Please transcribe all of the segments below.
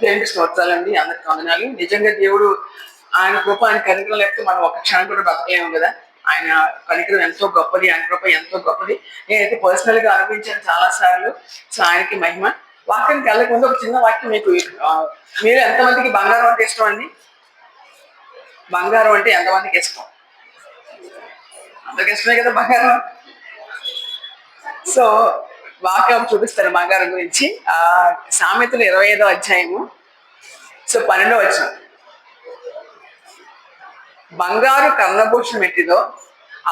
దేవునికి స్తోత్రాలండి. అందరికి వందనాలు. నిజంగా దేవుడు ఆయన కృప, ఆయన కనికరం లేకపోతే మనం ఒక క్షణం కూడా బ్రతకలేము కదా. ఆయన కనికరం ఎంతో గొప్పది, ఆయన కృప ఎంతో గొప్పది. నేనైతే పర్సనల్ గా అనుభవించాను చాలా సార్లు. సో ఆయనకి మహిమ. వాక్యానికి వెళ్ళక ముందు ఒక చిన్న వాక్యం మీకు. మీరు ఎంతమందికి బంగారం అంటే ఇష్టం అండి? బంగారం అంటే ఎంతమందికి ఇష్టం? అందరికి ఇష్టమే కదా బంగారం. సో వాక్యం చూపిస్తాను బంగారం గురించి. సామెతలు 25వ అధ్యాయము. సో 12వ వచనం. బంగారు కర్ణభూషణం ఎట్టిదో,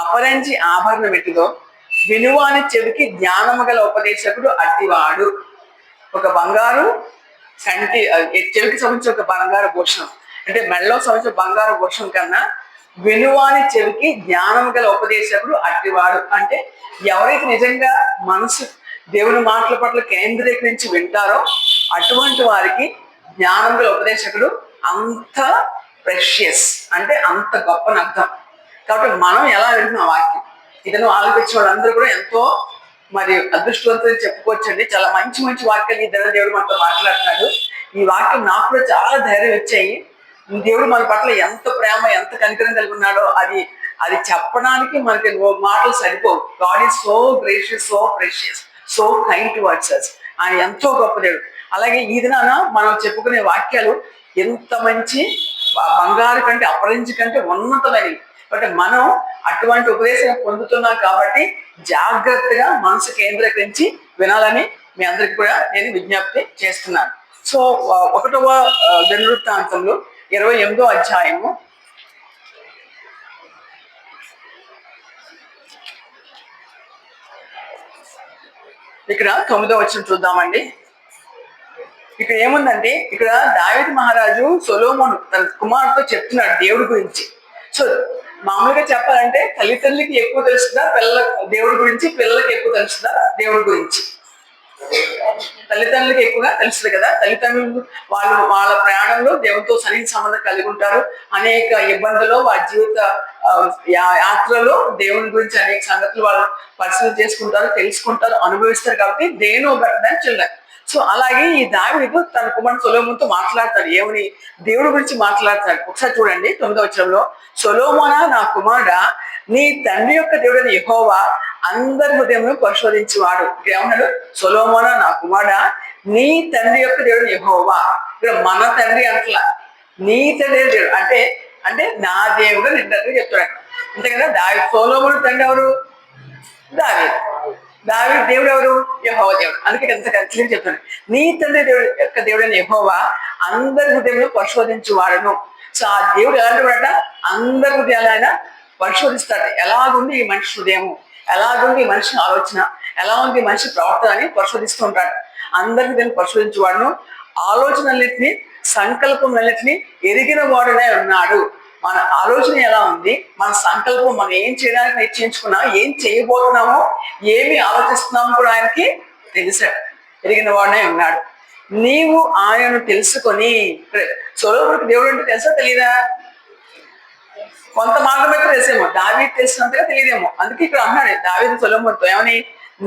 అపరంజి ఆభరణం ఎట్టిదో, వినువాని చెవికి జ్ఞానము గల ఉపదేశకుడు అట్టివాడు. ఒక బంగారు కంటి చెవికి సంబంధించిన ఒక బంగారు భూషణం అంటే మెడలో సంబంధించిన బంగారు భూషణం కన్నా వినువాని చెవికి జ్ఞానం గల ఉపదేశకుడు అట్టివాడు. అంటే ఎవరైతే నిజంగా మనసు దేవుని మాటల పట్ల కేంద్రీకరించి వింటారో అటువంటి వారికి జ్ఞానం గల ఉపదేశకుడు అంత ప్రెషియస్, అంటే అంత గొప్పని అర్థం. కాబట్టి మనం ఎలా వింటున్నాం వాక్యం, ఇతను ఆలోచించిన వాళ్ళందరూ కూడా ఎంతో మరి అదృష్టవంతులు చెప్పుకోవచ్చండి. చాలా మంచి మంచి వాక్యాలు ఈ దేవుడు మనతో మాట్లాడుతున్నాడు. ఈ వాక్యం నాకు కూడా చాలా ధైర్యం వచ్చాయి. దేవుడు మన పట్ల ఎంత ప్రేమ, ఎంత కనికరం కలిగి ఉన్నాడో అది అది చెప్పడానికి మనకి మాటలు సరిపోవు. God is so gracious, so precious, so kind towards us. ఆయన ఎంతో గొప్ప దేవుడు. అలాగే ఈ దినాన మనం చెప్పుకునే వాక్యాలు ఎంత మంచి బంగారు కంటే అపరంజి కంటే ఉన్నతమైనవి. కాబట్టి మనం అటువంటి ఉపదేశం పొందుతున్నాం కాబట్టి జాగ్రత్తగా మనసు కేంద్రీకరించి వినాలని మీ అందరికి కూడా నేను విజ్ఞప్తి చేస్తున్నాను. సో 1వ దినవృత్తాంతంలో 28వ అధ్యాయము ఇక్కడ 9వ వచనం చూద్దామండి. ఇక్కడ ఏముందంటే, ఇక్కడ దావీదు మహారాజు సొలొమోను తన కుమారుడితో చెప్తున్నాడు దేవుడి గురించి. సో మామూలుగా చెప్పాలంటే తల్లిదండ్రులకి ఎక్కువ తెలుస్తుందా దేవుడి గురించి, పిల్లలకి ఎక్కువ తెలుస్తుందా దేవుడి గురించి? తల్లిదండ్రులకి ఎక్కువగా తెలుస్తుంది కదా. తల్లిదండ్రులు వాళ్ళ ప్రయాణంలో దేవుడితో సన్నిహిత సంబంధం కలిగి ఉంటారు. అనేక ఇబ్బందులు వారి జీవిత యాత్రలో దేవుని గురించి అనేక సంగతులు వాళ్ళు పరిశీలన చేసుకుంటారు, తెలుసుకుంటారు, అనుభవిస్తారు. కాబట్టి they know better than children. So అలాగే ఈ దావీదు తన కుమారుడు సొలొమోనుతో మాట్లాడతాడు. ఏమని? దేవుడి గురించి మాట్లాడతాడు. ఒకసారి చూడండి 9వ వచనంలో. సొలొమోనా నా కుమారుడా, నీ తండ్రి యొక్క దేవుడైన యెహోవా అందరి హృదయమును పరిశోధించేవాడు. ఇక్కడ ఏమన్నాడు? సొలొమోనా నా కుమారుడా, నీ తండ్రి యొక్క దేవుడు యెహోవా. ఇక్కడ మన తండ్రి అంటలా, నీ తండ్రి దేవుడు అంటే అంటే నా దేవుడు నిన్నట్టుగా చెప్తాడు. అంతే కదా. సొలొమోను తండ్రి ఎవరు? దావీదు దేవుడు ఎవరు? యెహోవా దేవుడు. అందుకే ఎంత క్లియర్ చెప్తాను. నీ తండ్రి దేవుడు యొక్క దేవుడైన యెహోవా అందరి హృదయంలో పరిశోధించువాడును. సో ఆ దేవుడు ఎలాంటి వాడట? అందరి హృదయాలు ఆయన పరిశోధిస్తాడు. ఎలాగుంది ఈ మనిషి హృదయము, ఎలాగుంది ఈ మనిషి ఆలోచన, ఎలా ఉంది మనిషి ప్రవర్తన అని పరిశోధిస్తూ ఉంటాడు. అందరి హృదయాన్ని పరిశోధించేవాడును, ఆలోచనలన్నింటినీ సంకల్పంలన్నింటినీ ఎరిగిన వాడునే ఉన్నాడు. మన ఆలోచన ఎలా ఉంది, మన సంకల్పం, మనం ఏం చేయడానికి నిశ్చయించుకున్నాం, ఏం చేయబోతున్నామో, ఏమి ఆలోచిస్తున్నామో కూడా ఆయనకి తెలిసాడు, ఎరిగిన వాడునే ఉన్నాడు. నీవు ఆయనను తెలుసుకొని. సొలొమోనుకు దేవుడు అంటే తెలుసా తెలీదా? కొంత మార్గం అయితే తెలిసేమో, దావీదు తెలిసినంతగా తెలియదేమో. అందుకే ఇక్కడ అన్నాడు దావీదు సొలొమోనుతో ఏమని?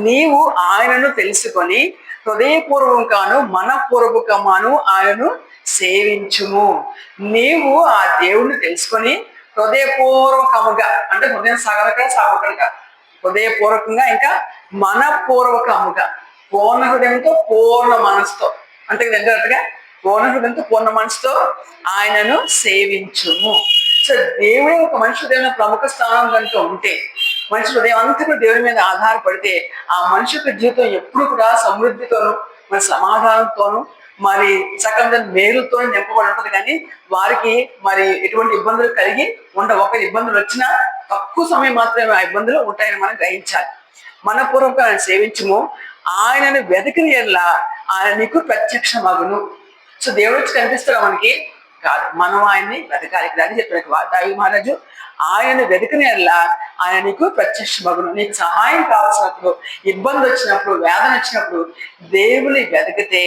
నీవు ఆయనను తెలుసుకొని హృదయపూర్వకంగాను మనపూర్వకమాను ఆయనను సేవించుము. నీవు ఆ దేవుణ్ణి తెలుసుకొని హృదయపూర్వకముగా, అంటే హృదయం సాగకుండా హృదయపూర్వకంగా, ఇంకా మనపూర్వకముగా, పూర్ణ హృదయంతో పూర్ణ మనసుతో, అంటే దగ్గరగా పూర్ణ హృదయంతో పూర్ణ మనసుతో ఆయనను సేవించుము. సో దేవుడే ఒక మనిషి హృదయంలో ప్రముఖ స్థానం కనుక ఉంటే, మనిషి హృదయం అంతా కూడా దేవుడి మీద ఆధారపడితే ఆ మనిషి యొక్క జీవితం ఎప్పుడు కూడా సమృద్ధితోనూ, మరి సమాధానంతోనూ, మరి సకల మేలుతో నింపబడి ఉంటుంది. కానీ వారికి మరి ఎటువంటి ఇబ్బందులు కలిగి ఉండవు. ఒక ఇబ్బందులు వచ్చినా తక్కువ సమయం మాత్రమే ఆ ఇబ్బందులు ఉంటాయని మనం గ్రహించాలి. మనపూర్వకంగా ఆయన సేవించము, ఆయనను వెతికిన యెడల ఆయన నీకు ప్రత్యక్షమగును. సో దేవుడు వచ్చి కనిపిస్తాడు మనకి కాదు, మనం ఆయన్ని వెతకాలి. ఇక్కడ అని చెప్పాడు దావీదు మహారాజు, ఆయన వెతికిన యెడల ఆయన నీకు ప్రత్యక్షమగును. నీకు సహాయం కావాల్సినప్పుడు, ఇబ్బంది వచ్చినప్పుడు, వేదన వచ్చినప్పుడు దేవుని వెతికితే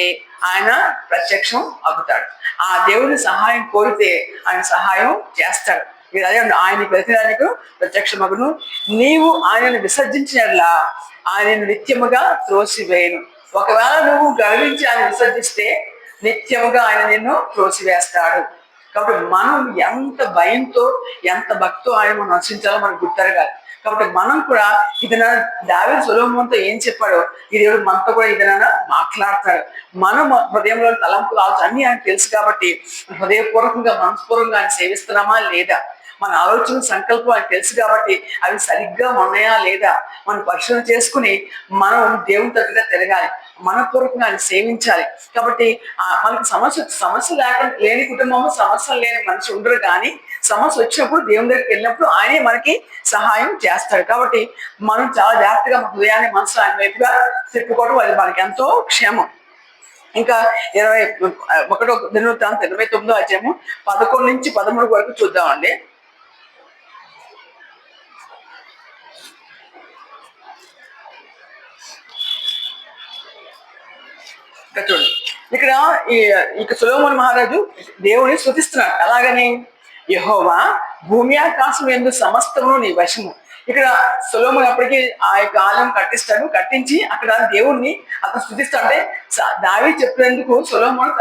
ఆయన ప్రత్యక్షం అవుతాడు. ఆ దేవుని సహాయం కోరితే ఆయన సహాయం చేస్తాడు. మీరు అదే ఆయన వెతికడానికి ప్రత్యక్షమగును. నీవు ఆయనను విసర్జించినట్లా ఆయనను నిత్యముగా త్రోసివేయను. ఒకవేళ నువ్వు గర్వించి ఆయన విసర్జిస్తే నిత్యముగా ఆయన నిన్ను త్రోసివేస్తాడు. కాబట్టి మనం ఎంత భయంతో ఎంత భక్తో ఆయన మనం రక్షించాలో మనకు గుర్తెరగాలి. కాబట్టి మనం కూడా ఇదైనా దావీదు సొలొమోనుతో ఏం చెప్పాడో ఈ దేవుడు మనతో కూడా ఇదైనా మాట్లాడతాడు. మనం హృదయంలో తలంపులు ఆలోచన అన్ని ఆయన తెలుసు కాబట్టి హృదయపూర్వకంగా మనస్పూర్వకంగా ఆయన సేవిస్తున్నామా లేదా, మన ఆలోచన సంకల్పం ఆయనకు తెలుసు కాబట్టి అవి సరిగ్గా ఉన్నాయా లేదా మనం పరిశీలన చేసుకుని మనం దేవుని దగ్గర తిరగాలి, మనపూర్వకంగా ఆయన సేవించాలి. కాబట్టి మనకు సమస్య లేని కుటుంబము, సమస్యలు లేని మనిషి ఉండరు. కానీ సమస్య వచ్చినప్పుడు దేవుని దగ్గరికి వెళ్ళినప్పుడు ఆయనే మనకి సహాయం చేస్తాడు. కాబట్టి మనం చాలా జాగ్రత్తగా మన హృదయాన్ని మనసు ఆయన వైపుగా తిప్పుకోవడం అది మనకి ఎంతో క్షేమం. ఇంకా 21 దినవృత్తాంతం 29వ అధ్యాయము 11 నుంచి 13 వరకు చూద్దామండి. చూడండి, ఇక్కడ సొలొమోను మహారాజు దేవుని స్తుతిస్తున్నాడు. అలాగని యెహోవా భూమి ఆకాశం యందు సమస్తమును నీ వశము. ఇక్కడ సొలొమోను అప్పటికి ఆ యొక్క ఆలయం కట్టించి అక్కడ దేవుణ్ణి అతను స్తుతిస్తాడు. అంటే దావీదు చెప్పినందుకు సొలొమోను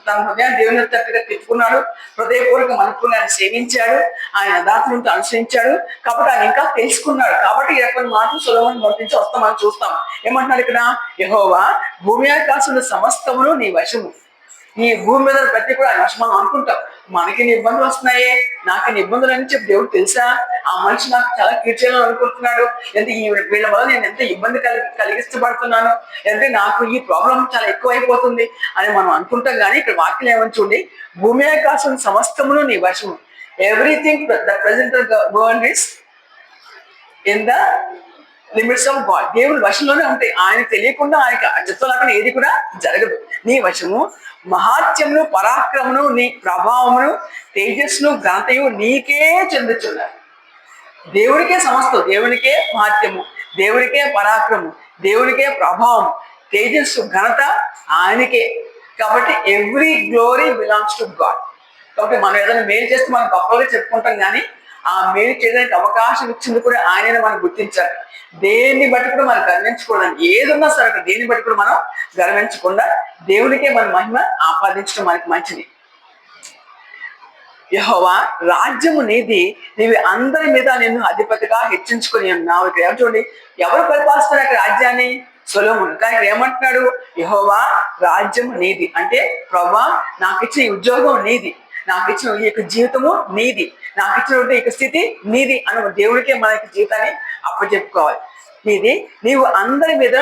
తన హృదయాన్ని దేవుని తట్టుగా తిప్పుకున్నాడు, హృదయపూర్వక మనపూర్వకంగా ఆయన సేవించాడు, ఆయన యథార్థంతో అనుసరించాడు. కాబట్టి ఆయన ఇంకా తెలుసుకున్నాడు. కాబట్టి ఈ రకమైన మాటలు సొలొమోను నోటి నుంచి వస్తాం, మనం చూస్తాం. ఏమంటున్నాడు ఇక్కడ, యెహోవా భూమి ఆకాశంలో సమస్తమును నీ వశము. ఈ భూమి మీద ప్రతి కూడా ఆయన వశం. మనం అనుకుంటాం మనకి ఇబ్బందులు వస్తున్నాయే, నాకు ఇబ్బందులు అని చెప్పి దేవుడు తెలుసా, ఆ మనిషి నాకు చాలా కీర్చేయాలని అనుకుంటున్నాడు, అంటే వీళ్ళ వల్ల నేను ఎంత ఇబ్బంది కలిగిస్తపడుతున్నాను, అంటే నాకు ఈ ప్రాబ్లం చాలా ఎక్కువైపోతుంది అని మనం అనుకుంటాం. కానీ ఇక్కడ వాక్యం ఏమని చూడండి, భూమి ఆకాశం సమస్తమును నీ వశము. Everything the present world is in the limits of God. దేవుడి వశంలోనే ఉంటాయి. ఆయన తెలియకుండా ఆయనకి చిత్తం లేకుండా ఏది కూడా జరగదు. నీ వశము మహాత్యమును పరాక్రమును నీ ప్రభావమును తేజస్సును ఘనతయు నీకే చెందుతున్నారు. దేవుడికే సమస్తం, దేవునికే మహాత్యము, దేవుడికే పరాక్రము, దేవుడికే ప్రభావం, తేజస్సు ఘనత ఆయనకే. కాబట్టి every glory belongs to God. కాబట్టి మనం ఏదైనా మేలు చేస్తే మనం గొప్పగా చెప్పుకుంటాం, కానీ ఆ మేలు చేయడానికి అవకాశం ఇచ్చింది కూడా ఆయనని మనం గుర్తించాలి. దేన్ని బట్టి కూడా మనం గర్వించకూడదు. ఏదున్నా సరే దేన్ని బట్టి కూడా మనం గర్వించకుండా దేవునికే మన మహిమ ఆపాదించడం మనకి మంచిది. యెహోవా రాజ్యము నీది, నీవి అందరి మీద నిన్ను అధిపతిగా హెచ్చించుకొని ఉన్నావు. ఇక్కడ ఏమో చూడండి, ఎవరు పరిపాలిస్తున్నారు అక్కడ రాజ్యాన్ని? సొలొమోను. కానీ ఇక్కడ ఏమంటున్నాడు, యెహోవా రాజ్యము నీది అంటే ప్రభా నాకు ఇచ్చిన ఈ ఉద్యోగం నీది, నాకు ఇచ్చిన ఈ యొక్క జీవితము నీది, నాకు ఇచ్చినటువంటి ఈ స్థితి నీది అని దేవుడికే మనకి జీవితాన్ని అప్పచెప్పుకోవాలి. నీది, నీవు అందరి మీద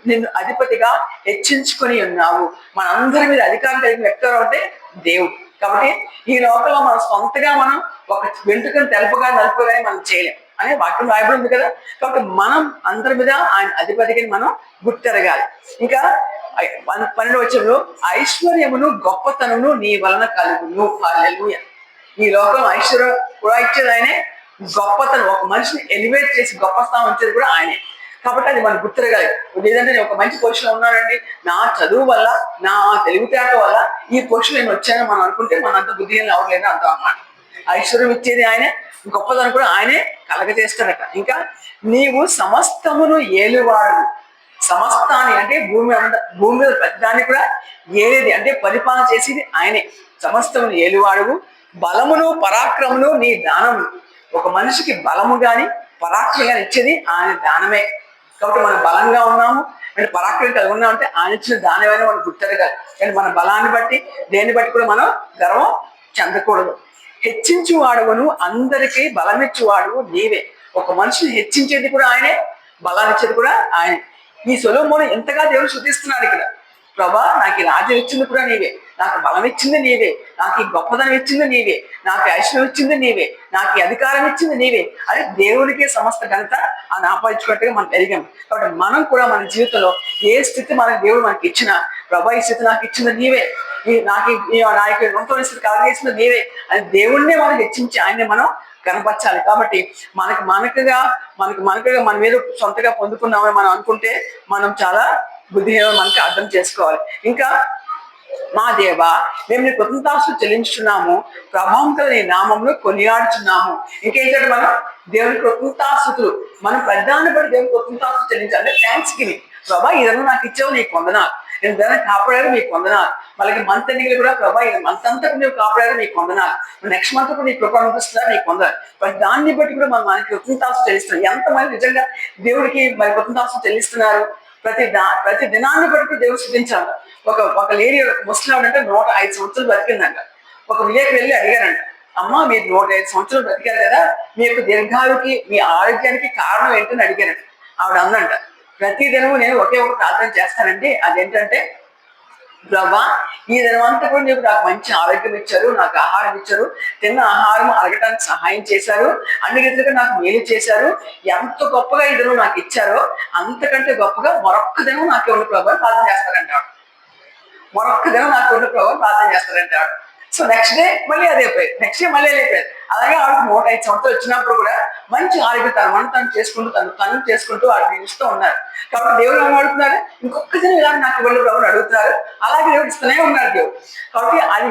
నిన్ను అధిపతిగా హెచ్చించుకొని ఉన్నావు. మన అందరి మీద అధికారం కలిగిన వ్యక్తి అంటే దేవుడు. కాబట్టి ఈ లోకంలో మనం సొంతగా మనం ఒక వెంట్రుకను నలుపుగా మనం చేయలేం అనే వాక్యం రాయబడి ఉంది కదా. కాబట్టి మనం అందరి మీద ఆయన అధిపతికి మనం గుర్తెరగాలి. ఇంకా 12వ వచనంలో ఐశ్వర్యమును గొప్పతనమును నీ వలన కలుగును. హల్లెలూయా. ఈ లోకం ఐశ్వర్యం కూడా ఇచ్చేది ఆయనే, గొప్పతనం ఒక మనిషిని ఎలివేట్ చేసి గొప్ప స్థానం ఇచ్చేది కూడా ఆయనే. కాబట్టి అది మనం గుర్తిరగాలి. లేదంటే నేను ఒక మంచి పొజిషన్ ఉన్నానండి, నా చదువు వల్ల నా తెలివితేట వల్ల ఈ పొజిషన్ నేను వచ్చాను మనం అనుకుంటే మన అంత బుద్ధిహీనం అవ్వలేదు అంటాం అన్నమాట. ఐశ్వర్యం ఇచ్చేది ఆయనే, గొప్పతనం కూడా ఆయనే కలగజేస్తాడట. ఇంకా నీవు సమస్తమును ఏలువాడు. సమస్తాన్ని అంటే భూమి మీద ప్రతిదాన్ని కూడా ఏది అంటే పరిపాలన చేసేది ఆయనే. సమస్తమును ఏలువాడువు. బలమును పరాక్రమును నీ దానము. ఒక మనిషికి బలము గాని పరాక్రమం గాని ఇచ్చేది ఆయన దానమే. కాబట్టి మనం బలంగా ఉన్నాము అంటే పరాక్రమం కలిగి ఉన్నాం అంటే ఆయన ఇచ్చిన దానమైనా మనం గుర్తెరగాలి. కానీ మన బలాన్ని బట్టి దేన్ని బట్టి కూడా మనం గర్వం చెందకూడదు. హెచ్చించు వాడువను, అందరికీ బలమిచ్చువాడువు నీవే. ఒక మనిషిని హెచ్చించేది కూడా ఆయనే, బలాన్ని ఇచ్చేది కూడా ఆయనే. ఈ సొలొమోను ఎంతగా దేవుడు శుద్ధిస్తున్నాడు ఇక్కడ. ప్రభా నాకు ఈ రాజ్యం ఇచ్చింది కూడా నీవే, నాకు బలం ఇచ్చింది నీవే, నాకు ఈ గొప్పదనం ఇచ్చింది నీవే, నాకు ఐశ్వర్యం ఇచ్చింది నీవే, నాకు ఈ అధికారం ఇచ్చింది నీవే అని దేవుడికే సమస్త ఘనత అని ఆపాదించుకున్నట్టుగా మనం ఎదిగాం. కాబట్టి మనం కూడా మన జీవితంలో ఏ స్థితి మన దేవుడు మనకి ఇచ్చినా, ప్రభా ఈ స్థితి నాకు ఇచ్చింది నీవే, నాకు నా యొక్క గుంటూరు స్థితి కలగజేసింది నీవే అని దేవుణ్ణే మనం హెచ్చించి ఆయన్ని మనం కనపరచాలి. కాబట్టి మనకుగా మన మీద సొంతగా పొందుకున్నామని మనం అనుకుంటే మనం చాలా బుద్ధిహీనం మనకి అర్థం చేసుకోవాలి. ఇంకా మా దేవ మేము నీ కృతజ్ఞతాస్తులు చెల్లించున్నాము, ప్రభావం కల నీ నామమును కొనియాడుచున్నాము. ఇంకేంటంటే మనం దేవుని కృతజ్ఞతాస్తుతులు, మనం పెద్దాన్ని బట్టి దేవుని కృతజ్ఞతాస్తులు చెల్లించాలి. అంటే థ్యాంక్స్ గివింగ్. ప్రభా ఇదన్నా నాకు ఇచ్చావు నీకు వందనాలు, నేను దాన్ని కాపాడారు మీకు వందనాలు, వాళ్ళకి మంత్ ఎండింగ్ కూడా ప్రభా ఈ మంత్ అంతా నువ్వు కాపాడారు నీకు వందనాలు, నెక్స్ట్ మంత్ కూడా నీ కృప అనిపిస్తున్నా నీకు వందనాలు. మరి దాన్ని బట్టి కూడా మనకి కృతజ్ఞతాస్తులు చెల్లిస్తున్నారు. ఎంతమంది నిజంగా దేవుడికి మరి కృతజ్ఞతాస్తులు చెల్లిస్తున్నారు? ప్రతి దినాన్ని బట్టి దేవుడు స్థుతించాలి. ఒక లేడీ ముస్లిం అంటే 105 సంవత్సరాలు బతికిందంట. ఒక విలేకి వెళ్ళి అడిగారంట, అమ్మ మీరు 105 సంవత్సరాలు బతికారు కదా, మీ యొక్క దీర్ఘాయుకి మీ ఆరోగ్యానికి కారణం ఏంటని అడిగారంట. ఆవిడ అందంట, ప్రతి దినము నేను ఒకే ఒక ప్రార్థన చేస్తానండి, అదేంటంటే ప్రభా ఈ దినమంతా కూడా నీకు నాకు మంచి ఆరోగ్యం ఇచ్చారు, నాకు ఆహారం ఇచ్చారు, తిన్న ఆహారం అరగటానికి సహాయం చేశారు, అన్ని రీతిగా నాకు మేలు చేశారు, ఎంత గొప్పగా ఈ దినం నాకు ఇచ్చారో అంతకంటే గొప్పగా మరొక్క దినం నాకు ఉన్న ప్రభావం ప్రార్థన చేస్తారంటాడు. మరొక్క దినం నాకు ఉన్న ప్రభావం ప్రార్థన చేస్తారంటాడు. సో నెక్స్ట్ డే మళ్ళీ అదే అయిపోయింది, నెక్స్ట్ డే మళ్ళీ అయిపోయింది. అలాగే ఆవిడకి 105 సంవత్సరాలు వచ్చినప్పుడు కూడా మంచి ఆరోగ్యం తను చేసుకుంటూ తను చేసుకుంటూ వాడిని ఇస్తూ ఉన్నారు. కాబట్టి దేవుడు ఏమని అడుగుతున్నారు, ఇంకొక దినం ఇలా నాకు వెళ్ళి ప్రభు అడుగుతున్నారు, అలాగే దేవుడు ఇస్తూనే ఉన్నారు దేవుడు. కాబట్టి అది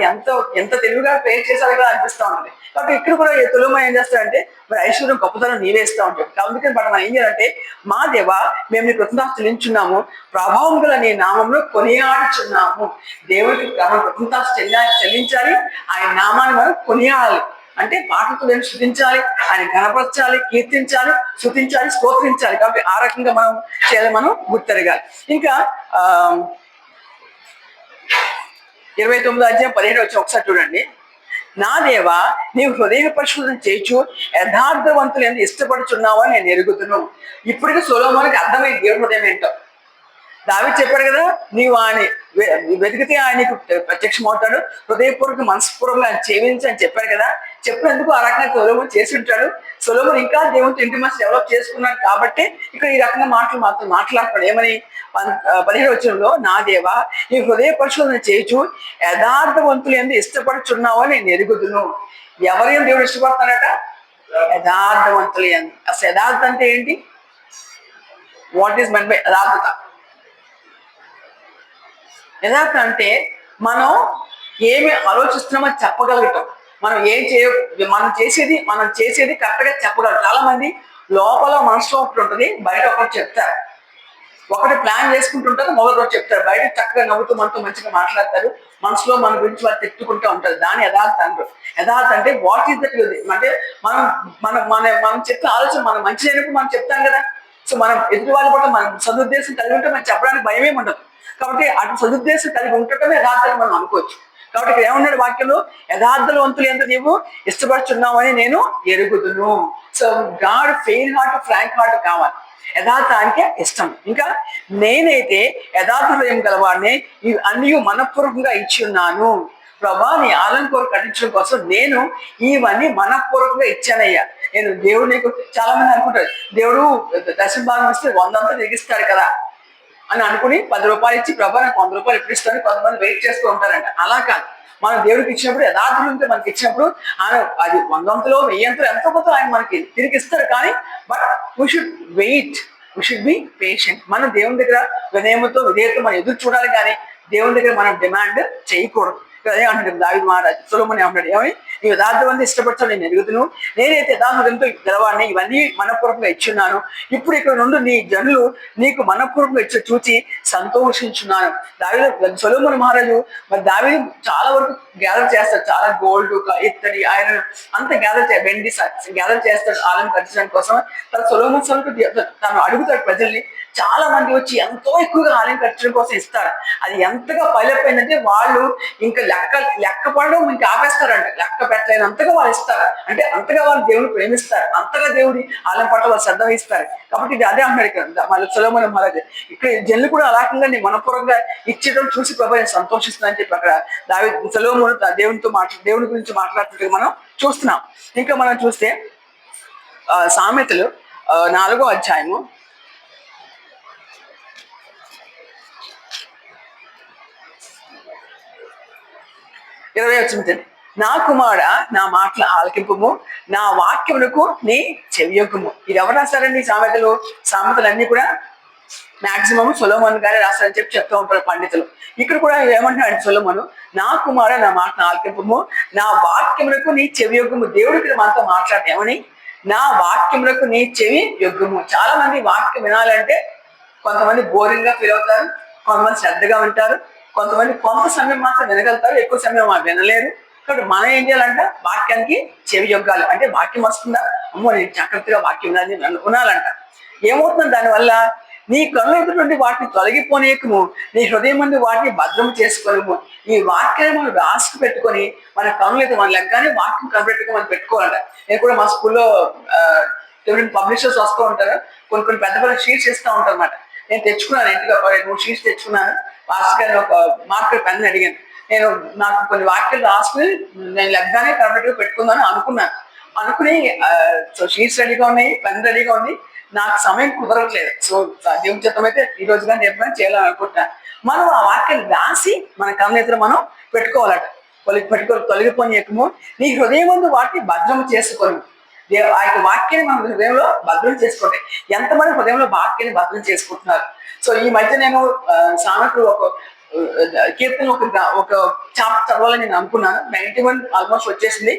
ఎంత తెలివిగా ప్రేర్ చేశారు కదా అనిపిస్తూ ఉంటుంది. కాబట్టి ఇక్కడ కూడా తొలిమ ఏం చేస్తారంటే మరి ఐశ్వర్యం గొప్పతనం నీవే ఇస్తా ఉంటాం. అందుకని మనం ఏం చేయాలంటే, మా దేవా మేము నీ కృతజ్ఞత చెల్లించున్నాము, ప్రభావం గల నీ నామంలో కొనియాడుచున్నాము. దేవుడికి మనం కృతజ్ఞత చెల్లించాలి, ఆయన నామాన్ని మనం కొనియాడాలి. అంటే పాటలతో మేము శృతించాలి, ఆయన గణపరచాలి, కీర్తించాలి, శృతించాలి, స్తోత్రించాలి. కాబట్టి ఆ రకంగా మనం చేయాలి, మనం గుర్తెరగాలి. ఇంకా 29 అధ్యాయం 17 వచ్చి ఒకసారి చూడండి. నా దేవా నీవు హృదయ పరిశోధన చేయొచ్చు, యథార్థవంతులు ఎందుకు ఇష్టపడుచున్నావో నేను ఎరుగుతును. ఇప్పటికీ సొలొమోనుకి అర్థమైంది దేవుడి హృదయం ఏంటో. దావీదు చెప్పాడు కదా, నీవు ఆయన వెతికితే ఆయనకు ప్రత్యక్షమవుతాడు, హృదయపూర్వక మనస్పూర్వకంగా ఆయన చేయించి అని చెప్పాడు కదా. చెప్పినందుకు ఆ రకంగా సొలొమోను చేసి ఉంటాడు. సొలొమోను ఇంకా దేవునితో ఇంటిమేసి డెవలప్ చేసుకున్నాడు కాబట్టి ఇక్కడ ఈ రకంగా మాట్లాడతాడు. ఏమని 17వ వచనంలో, నా దేవా నీ హృదయ పరిశోధన చేయొచ్చు, యథార్థవంతులు ఎందుకు ఇష్టపడుచున్నావో నేను ఎరుగుదును. ఎవరేం దేవుడు ఇష్టపడతాడట? యథార్థవంతులు ఎందు. అసలు యథార్థ అంటే ఏంటి? వాట్ ఈస్ మెన్ బై యథార్థత? యథార్థ అంటే మనం ఏమి ఆలోచిస్తున్నామో చెప్పగలుగుతాం. మనం చేసేది కరెక్ట్గా చెప్పగలం. చాలా మంది లోపల మనసులో ఒకటి ఉంటుంది, బయట ఒకటి చెప్తారు. ఒకటి ప్లాన్ చేసుకుంటుంటారు, మొదటి రోజు చెప్తారు, బయట చక్కగా నవ్వుతూ మనతో మంచిగా మాట్లాడతారు, మనసులో మన గురించి వాళ్ళు తిట్టుకుంటూ ఉంటారు. దాని యథార్థ అంటారు. యథార్థ అంటే వాట్ ఈస్ దట్? అంటే మనం చెప్పిన ఆలోచన మనం మంచి లేనప్పుడు మనం చెప్తాం కదా. సో మనం ఎదుటి వాళ్ళ పట్ల మనం సదుద్దేశం కలిగి ఉంటే మనం చెప్పడానికి భయమే ఉండదు. కాబట్టి అటు సదుద్దేశం కలిగి ఉండటమే యథార్థంగా మనం అనుకోవచ్చు. కాబట్టి ఇక్కడ ఏమన్నాడు వాక్యంలో, యథార్థవంతులు ఎంత నీవు ఇష్టపడుచున్నావని నేను ఎరుగుదును. So God fair heart, frank heart కావాలి, యథార్థానికే ఇష్టం. ఇంకా నేనైతే యథార్థ హృదయం గలవాడిని, ఇవి అన్నీ మనఃపూర్వకంగా ఇచ్చి ఉన్నాను. ప్రభా నీ ఆలయం కోరు కట్టించడం కోసం నేను ఇవన్నీ మనఃపూర్వకంగా ఇచ్చానయ్యా. నేను దేవుడు నీకు చాలా మంది అనుకుంటారు, దేవుడు దశమ భాగం ఇస్తే 100 తిరిగిస్తాడు కదా అని అనుకుని 10 రూపాయలు ఇచ్చి ప్రభా నాకు 100 రూపాయలు ఎప్పుడు ఇస్తాను కొంతమంది వెయిట్ చేస్తూ ఉంటారంట. అలా కాదు, మనం దేవుడికి ఇచ్చినప్పుడు యథార్థంతో మనకి ఇచ్చినప్పుడు ఆయన అది 100 1000 ఎంతో కొంత ఆయన మనకి తిరిగి ఇస్తారు. కానీ but we should wait, we should be patient. మనం దేవుని దగ్గర వినయముతో విధేయతతో మనం ఎదురు చూడాలి, కానీ దేవుని దగ్గర మనం డిమాండ్ చేయకూడదు. అదే అంటాడు దావీదు మహారాజు. సొలొమోను ఏమంటాడు, ఏమని నీ యథార్థవంతులు ఇష్టపడతాను నేను ఎరుగుతును, నేనైతే యథార్థంతో గెలవాడిని, ఇవన్నీ మనఃపూర్వకంగా ఇచ్చున్నాను. ఇప్పుడు ఇక్కడ నుండి నీ జనులు నీకు మనఃపూర్వకంగా ఇచ్చి చూచి సంతోషించున్నాను. సొలొమోను మహారాజు మరి దావీదు చాలా వరకు గ్యాదర్ చేస్తాడు, చాలా గోల్డ్, ఇత్తడి, ఐరన్ అంతా వెండి గ్యాదర్ చేస్తాడు ఆలయం కట్టించడం కోసం. తను అడుగుతాడు ప్రజల్ని, చాలా మంది వచ్చి ఎంతో ఎక్కువగా ఆలయం కట్టించడం కోసం ఇస్తారు. అది ఎంతగా పైలపోయిందంటే వాళ్ళు ఇంకా లెక్క పడడం ఇంకా ఆపేస్తారంట. లెక్క పెట్టలేనంతగా వాళ్ళు ఇస్తారు. అంటే అంతగా వాళ్ళు దేవుని ప్రేమిస్తారు, అంతగా దేవుడి ఆలయం పట్ల వాళ్ళు శ్రద్ధ వహిస్తారు. కాబట్టి ఇది అదే అన్నాడు ఇక్కడ మళ్ళీ సొలొమోను మహారాజు. ఇక్కడ జనులు కూడా అలాగంగా నీ మనపూర్వకంగా ఇచ్చేయడం చూసి ప్రభు నేను సంతోషిస్తున్నానని చెప్పి అక్కడ సొలొమోను దేవుని గురించి మాట్లాడుతుంటే మనం చూస్తున్నాం. ఇంకా మనం చూస్తే సామెతలు 4వ అధ్యాయము 20 వచ్చింది. నా కుమార నా మాటల ఆలకింపుము, నా వాక్యములకు నీ చెవియొగ్గుము. ఇది ఎవరు రాస్తారండి సామెతలన్నీ కూడా మాక్సిమం సొలొమోను గారే రాస్తారని చెప్పి చెప్తూ ఉంటారు పండితులు. ఇక్కడ కూడా ఏమంటున్నాడు సొలొమోను, నా కుమార నా మాటను ఆలకింపుము, నా వాక్యములకు నీ చెవి యొగ్గుము. దేవుడికి మనతో మాట్లాడితే ఏమని, నా వాక్యములకు నీ చెవి యొగ్గుము. చాలా మంది వాక్యం వినాలంటే కొంతమంది బోరింగ్ గా ఫీల్ అవుతారు, కొంతమంది శ్రద్ధగా ఉంటారు, కొంతమంది కొంత సమయం మాత్రం వినగలుగుతారు, ఎక్కువ సమయం వినలేరు. కాబట్టి మనం ఏం చేయాలంట, వాక్యానికి చెవి యొగ్గాలి. అంటే వాక్యం వస్తుందా, అమ్మో నేను జాగ్రత్తగా వాక్యం వినాలంట. ఏమవుతుంది దానివల్ల, నీ కళ్ళు ఎదుటి వాటిని తొలగిపోనీయకము, నీ హృదయం నుండి వాటిని భద్రం చేసుకోలేము. ఈ వాక్యాన్ని మనం రాసుకు పెట్టుకొని మన కళ్ళు అయితే మన లెగ్గానే వాక్యం కనిపెట్టుకుని మనం పెట్టుకోవాలంట. నేను కూడా మా స్కూల్లో ఎవరైనా పబ్లిషర్స్ వస్తూ ఉంటారు, కొన్ని కొన్ని పెద్ద పెద్ద షీట్స్ ఇస్తూ ఉంటారు అన్నమాట. నేను తెచ్చుకున్నాను, ఇంటికి ఒక 2 షీట్స్ తెచ్చుకున్నాను. మాస్టర్ గారిని ఒక మార్కర్ పెన్ అడిగాను. నేను నాకు కొన్ని వాక్యాలు రాసుకుని నేను లెగ్గానే కనిపెట్టుకుని పెట్టుకుందామని అనుకుని సో షీట్స్ రెడీగా ఉన్నాయి, పెన్ రెడీగా ఉంది. నాకు సమయం కుదరట్లేదు. సో దేవుని చిత్తం అయితే ఈ రోజు కానీ ఎప్పుడైనా చేయాలని అనుకుంటున్నాను. మనం ఆ వాక్యాన్ని రాసి మన కన్నెత్తులు మనం పెట్టుకోవాలట. తొలగిపోనీయకము, నీ హృదయం ముందు వాటిని భద్రం చేసుకొని. ఆ యొక్క వాక్యాన్ని మన హృదయంలో భద్రం చేసుకుంటాయి. ఎంతమంది హృదయంలో వాక్యాన్ని భద్రం చేసుకుంటున్నారు? సో ఈ మధ్య నేను సామెతలు ఒక కీర్తన ఒక చాప్టర్ చదవాలని నేను అనుకున్నాను. 91 ఆల్మోస్ట్ వచ్చేసింది.